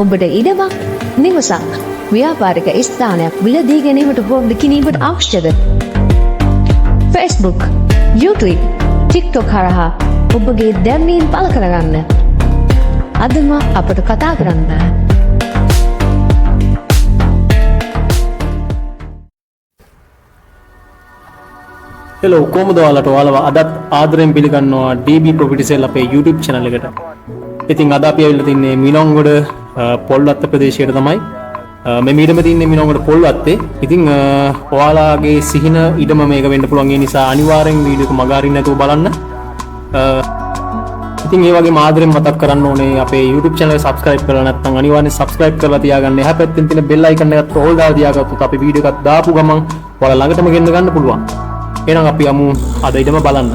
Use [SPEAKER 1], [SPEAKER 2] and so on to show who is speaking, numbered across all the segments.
[SPEAKER 1] ඔබට ඉඩමක් නිවසක් ව්‍යාපාරික ස්ථානයක් මිලදී ගැනීමට හෝ විකිණීමට අවශ්‍යද? Facebook, YouTube, TikTok හරහා ඔබගේ දැන්වීම් පළ කරගන්න. අදම අපට කතා කරන්න.
[SPEAKER 2] හෙලෝ කොහොමද ඔයාලව අදත් ආදරෙන් පිළිගන්නවා DB Property Sale අපේ YouTube channel එකට. ඉතින් අද අපි ඇවිල්ලා තින්නේ මිනොංගොඩ පොල්වත්ත ප්‍රදේශයට තමයි. මේ මීඩම තින්නේ මිනොංගොඩ පොල්වත්තේ. ඉතින් ඔයාලගේ සිහින ඉඩම මේක වෙන්න පුළුවන්. ඒ නිසා අනිවාර්යෙන් වීඩියෝ එක මග අරින්න නැතුව බලන්න. ඉතින් ඒ වගේ ආදරෙන් මතක් කරන්න ඕනේ අපේ YouTube channel එක subscribe කරලා නැත්නම් අනිවාර්යෙන් subscribe කරලා තියාගන්න. එහා පැත්තෙන් තියෙන bell icon එකත් all දාලා තියාගත්තොත් අපි වීඩියෝ එකක් දාපු ගමන් ඔයාලා ළඟටම ගෙන්න ගන්න පුළුවන්. එහෙනම් අපි යමු අද ඉඩම බලන්න.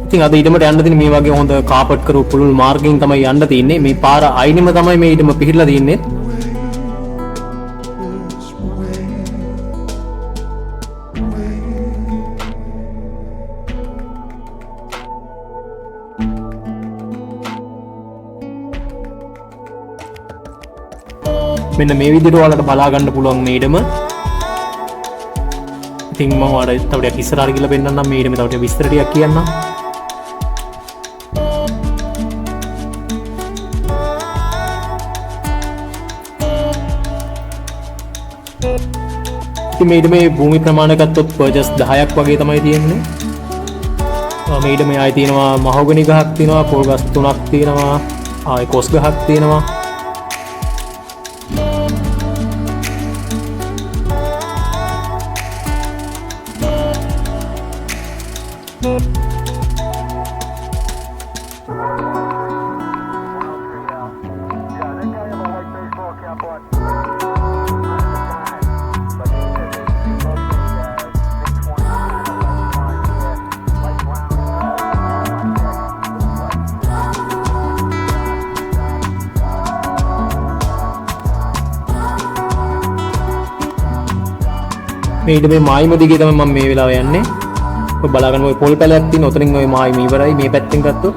[SPEAKER 2] ඉතින් අද ඉඩමට යන්න තියෙන මේ වගේ හොඳ කාපට් කරපු පුළුල් මාර්ගයෙන් තමයි යන්න තියෙන්නේ. මේ පාර අයිනෙම තමයි මේ ඉඩම පිහිටලා තියෙන්නේ. මෙන්න මේ විදිහට ඔයාලට බලා ගන්න පුළුවන් මේ ඉඩම. ඉතින් මම ඔයාලට තව ටිකක් ඉස්සරහට ගිහලා පෙන්නන්නම් මේ ඉඩම තව ටිකක් විස්තර ටිකක් කියන්නම්. ඉතින් මේ ඉඩමේ භූමි ප්‍රමාණය ගත්තොත් පර්චස් 10ක් වගේ තමයි තියෙන්නේ. මේ ඉඩමේ ආයි තියෙනවා මහෝගනි ගහක් තියෙනවා, පොල් ගස් 3ක් තියෙනවා, ආයි කොස් ගහක් තියෙනවා. මේ ඉඩමේ මායිම දිගේ තමයි මම මේ වෙලාව යන්නේ. ඔය බලාගන්න ඔය පොල් පැලයක් තියෙන උතනින් ඔය මායිම ඉවරයි. මේ පැත්තෙන් ගත්තොත්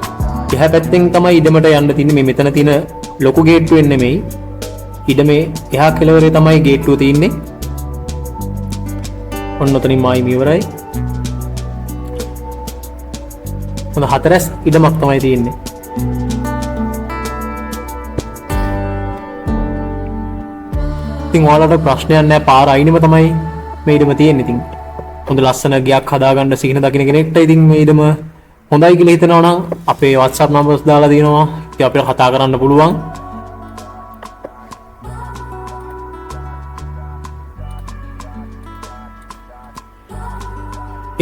[SPEAKER 2] එහා පැත්තෙන් තමයි ඉඩමට යන්න තියෙන්නේ. මේ මෙතන තියෙන ලොකු ගේට්ටුවෙන් නෙමෙයි. ඉඩමේ එහා කෙළවරේ තමයි ගේට්ටුව තියෙන්නේ. ඔන්න උතනින් මායිම ඉවරයි. හොඳ හතරස් ඉඩමක් තමයි තියෙන්නේ. ඉතින් ඔයාලට ප්‍රශ්නයක් නැහැ. පාර අයිනෙම තමයි මේ ඉඩම තියෙන්නේ. ඉතින් හොඳ ලස්සන ගයක් හදාගන්න සිහින දකින්න කෙනෙක්ට ඉතින් මේ ඉඩම හොඳයි කියලා හිතනවා නම් අපේ WhatsApp numbers දාලා දිනවා. ඉතින් අපිට කතා කරන්න පුළුවන්.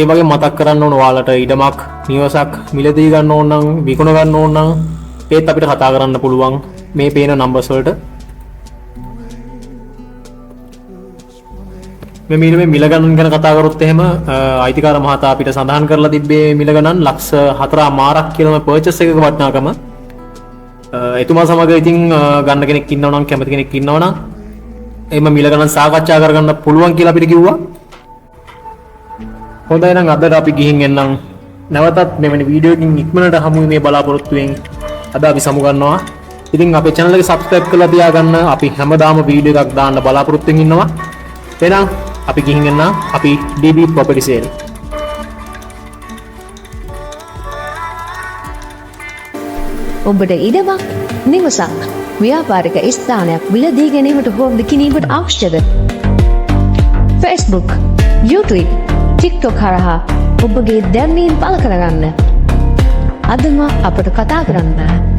[SPEAKER 2] ඒ වගේ මතක් කරන්න ඕන ඔයාලට ඉඩමක් නිවසක් මිලදී ගන්න ඕන නම් විකුණ ගන්න ඕන නම් ඒත් අපිට කතා කරන්න පුළුවන් මේ පේන numbers වලට. මේ මිල ගණන් ගැන කතා කරොත් එහෙම අයිතිකාර මහතා අපිට සඳහන් කරලා තිබ්බේ මිල ගණන් ලක්ෂ 4 කියලා පර්චස් එකක වටිනාකම. එතුමා සමග ඉතින් ගන්න කෙනෙක් ඉන්නවා නම් කැමති කෙනෙක් ඉන්නවා නම් එimhe මිල ගණන් සාකච්ඡා කරගන්න පුළුවන් කියලා අපිට කිව්වා. හොඳයි නම් අදට අපි ගිහින් එන්නම්. නැවතත් මෙවැනි වීඩියෝ එකකින් ඉක්මනට හමු වෙන්නේ බලාපොරොත්තුෙන් අද අපි සමු ගන්නවා. ඉතින් අපේ channel එක subscribe කරලා තියාගන්න. අපි හැමදාම වීඩියෝ එකක් දාන්න බලාපොරොත්තුෙන් ඉන්නවා. එහෙනම් අපි ගිහින් එන්න අපි DB Property Sale.
[SPEAKER 1] ඔබට ඉඩමක් නිවසක් ව්‍යාපාරික ස්ථානයක් මිලදී ගැනීමට හෝ විකිණීමට අවශ්‍යද? Facebook, YouTube, TikTok හරහා ඔබගේ දැන්වීම් පළ කරගන්න. අදම අපට කතා කරන්න.